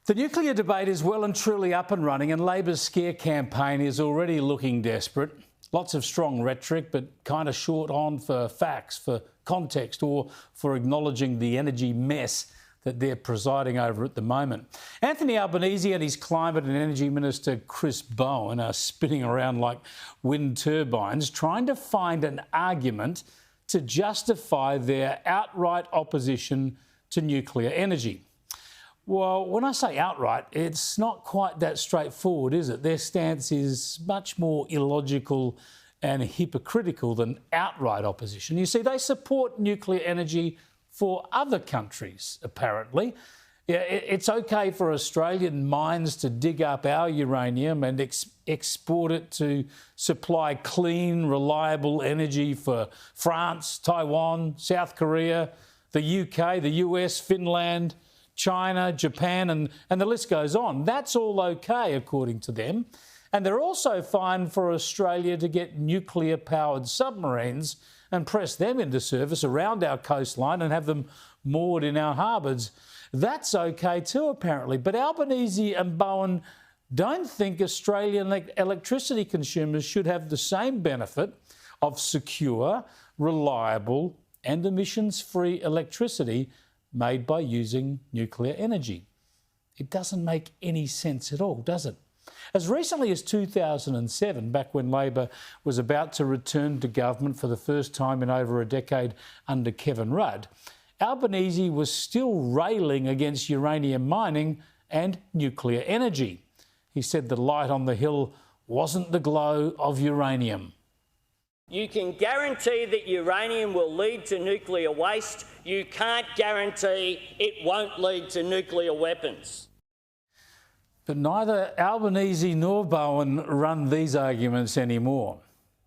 The nuclear debate is well and truly up and running, and Labor's scare campaign is already looking desperate. Lots of strong rhetoric, but kind of short on for facts, for context, or for acknowledging the energy mess that they're presiding over at the moment. Anthony Albanese and his Climate and Energy Minister Chris Bowen are spinning around like wind turbines, trying to find an argument to justify their outright opposition to nuclear energy. Well, when I say outright, it's not quite that straightforward, is it? Their stance is much more illogical and hypocritical than outright opposition. You see, they support nuclear energy for other countries, apparently. Yeah, it's okay for Australian mines to dig up our uranium and export it to supply clean, reliable energy for France, Taiwan, South Korea, the UK, the US, Finland, China, Japan, and the list goes on. That's all okay, according to them. And they're also fine for Australia to get nuclear-powered submarines and press them into service around our coastline and have them moored in our harbours. That's okay too, apparently. But Albanese and Bowen don't think Australian electricity consumers should have the same benefit of secure, reliable and emissions-free electricity made by using nuclear energy. It doesn't make any sense at all, does it? As recently as 2007, back when Labor was about to return to government for the first time in over a decade under Kevin Rudd, Albanese was still railing against uranium mining and nuclear energy. He said the light on the hill wasn't the glow of uranium. You can guarantee that uranium will lead to nuclear waste. You can't guarantee it won't lead to nuclear weapons. But neither Albanese nor Bowen run these arguments anymore,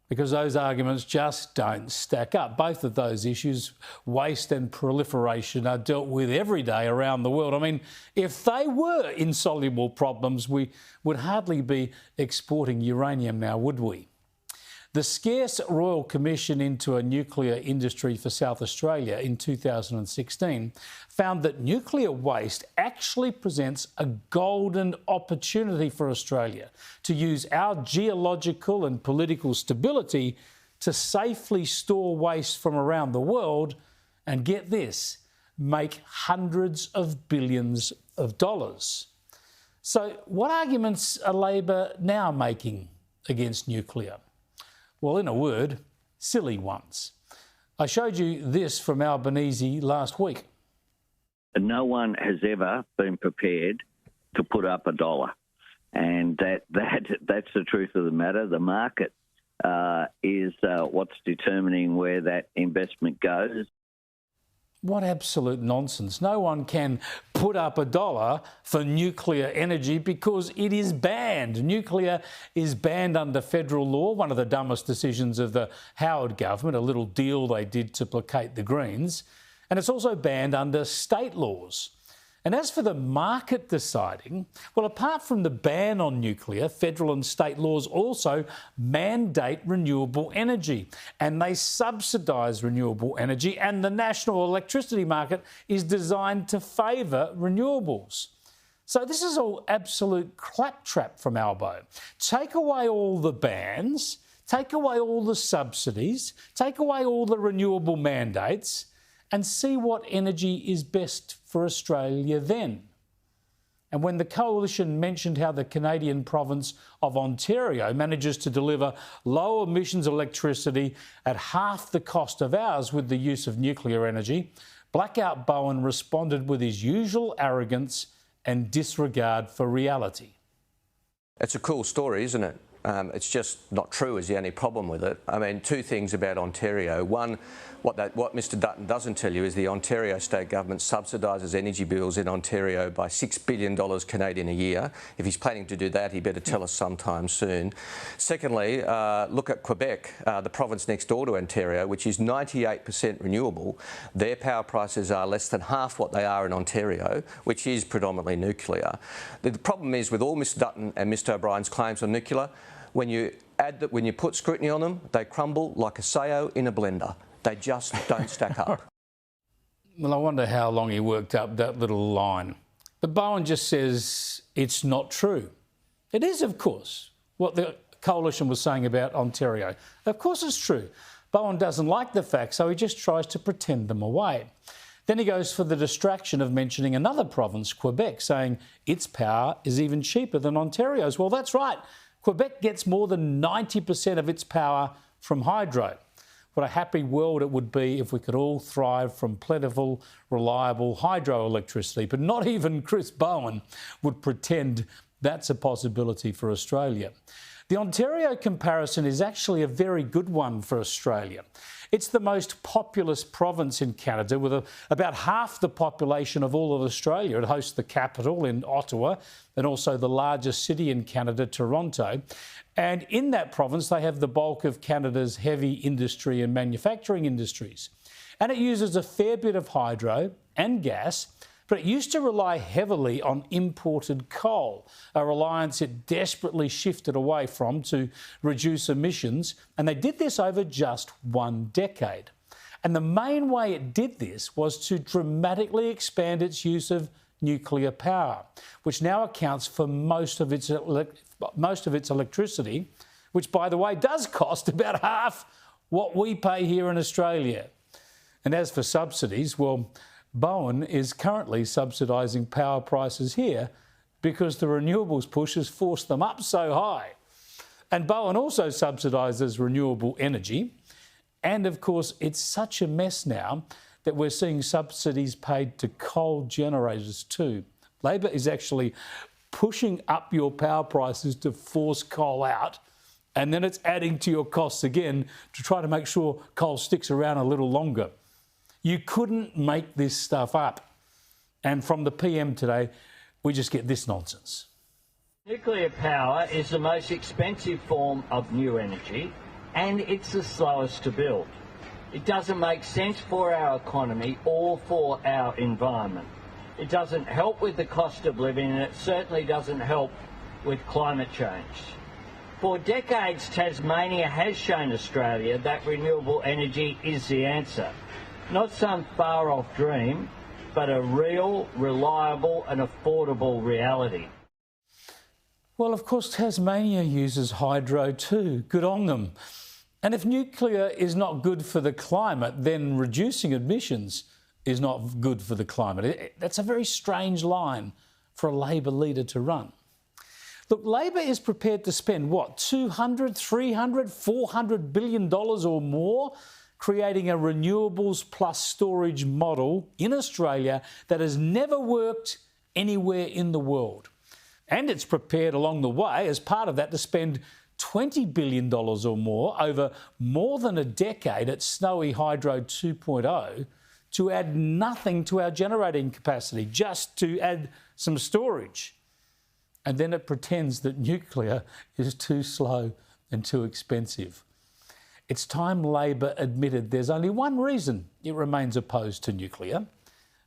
because those arguments just don't stack up. Both of those issues, waste and proliferation, are dealt with every day around the world. I mean, if they were insoluble problems, we would hardly be exporting uranium now, would we? The scarce Royal Commission into a nuclear industry for South Australia in 2016 found that nuclear waste actually presents a golden opportunity for Australia to use our geological and political stability to safely store waste from around the world and, get this, make hundreds of billions of dollars. So what arguments are Labor now making against nuclear? Well, in a word, silly ones. I showed you this from Albanese last week. No one has ever been prepared to put up a dollar. And that's the truth of the matter. The market is what's determining where that investment goes. What absolute nonsense. No one can put up a dollar for nuclear energy because it is banned. Nuclear is banned under federal law, one of the dumbest decisions of the Howard government, a little deal they did to placate the Greens. And it's also banned under state laws. And as for the market deciding, well, apart from the ban on nuclear, federal and state laws also mandate renewable energy, and they subsidise renewable energy, and the national electricity market is designed to favour renewables. So this is all absolute claptrap from Albo. Take away all the bans, take away all the subsidies, take away all the renewable mandates, and see what energy is best for Australia then. And when the Coalition mentioned how the Canadian province of Ontario manages to deliver low emissions electricity at half the cost of ours with the use of nuclear energy, Blackout Bowen responded with his usual arrogance and disregard for reality. It's a cool story, isn't it? It's just not true is the only problem with it. I mean, two things about Ontario. One, what Mr Dutton doesn't tell you is the Ontario state government subsidises energy bills in Ontario by $6 billion Canadian a year. If he's planning to do that, he better tell us sometime soon. Secondly, look at Quebec, the province next door to Ontario, which is 98% renewable. Their power prices are less than half what they are in Ontario, which is predominantly nuclear. The problem is with all Mr Dutton and Mr O'Brien's claims on nuclear, when you put scrutiny on them, they crumble like a sayo in a blender. They just don't stack up. Well, I wonder how long he worked up that little line. But Bowen just says it's not true. It is, of course, what the coalition was saying about Ontario. Of course it's true. Bowen doesn't like the facts, so he just tries to pretend them away. Then he goes for the distraction of mentioning another province, Quebec, saying its power is even cheaper than Ontario's. Well, that's right. Quebec gets more than 90% of its power from hydro. What a happy world it would be if we could all thrive from plentiful, reliable hydroelectricity. But not even Chris Bowen would pretend that's a possibility for Australia. The Ontario comparison is actually a very good one for Australia. It's the most populous province in Canada, with about half the population of all of Australia. It hosts the capital in Ottawa and also the largest city in Canada, Toronto. And in that province, they have the bulk of Canada's heavy industry and manufacturing industries. And it uses a fair bit of hydro and gas, but it used to rely heavily on imported coal, a reliance it desperately shifted away from to reduce emissions, and they did this over just 1 decade. And the main way it did this was to dramatically expand its use of nuclear power, which now accounts for most of its electricity, which, by the way, does cost about half what we pay here in Australia. And as for subsidies, well, Bowen is currently subsidising power prices here because the renewables push has forced them up so high. And Bowen also subsidises renewable energy. And of course, it's such a mess now that we're seeing subsidies paid to coal generators too. Labor is actually pushing up your power prices to force coal out, and then it's adding to your costs again to try to make sure coal sticks around a little longer. You couldn't make this stuff up. And from the PM today, we just get this nonsense. Nuclear power is the most expensive form of new energy, and it's the slowest to build. It doesn't make sense for our economy or for our environment. It doesn't help with the cost of living, and it certainly doesn't help with climate change. For decades, Tasmania has shown Australia that renewable energy is the answer. Not some far-off dream, but a real, reliable and affordable reality. Well, of course, Tasmania uses hydro too. Good on them. And if nuclear is not good for the climate, then reducing emissions is not good for the climate. That's a very strange line for a Labor leader to run. Look, Labor is prepared to spend, what, $200, $300, $400 billion or more creating a renewables plus storage model in Australia that has never worked anywhere in the world. And it's prepared along the way, as part of that, to spend $20 billion or more over more than a decade at Snowy Hydro 2.0 to add nothing to our generating capacity, just to add some storage. And then it pretends that nuclear is too slow and too expensive. It's time Labor admitted there's only one reason it remains opposed to nuclear,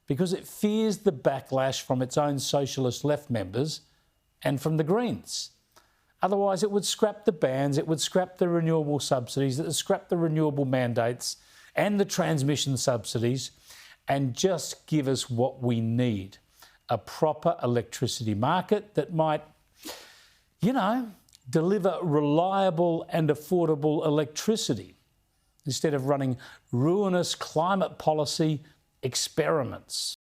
because it fears the backlash from its own socialist left members and from the Greens. Otherwise, it would scrap the bans, it would scrap the renewable subsidies, it would scrap the renewable mandates and the transmission subsidies, and just give us what we need, a proper electricity market that might, deliver reliable and affordable electricity instead of running ruinous climate policy experiments.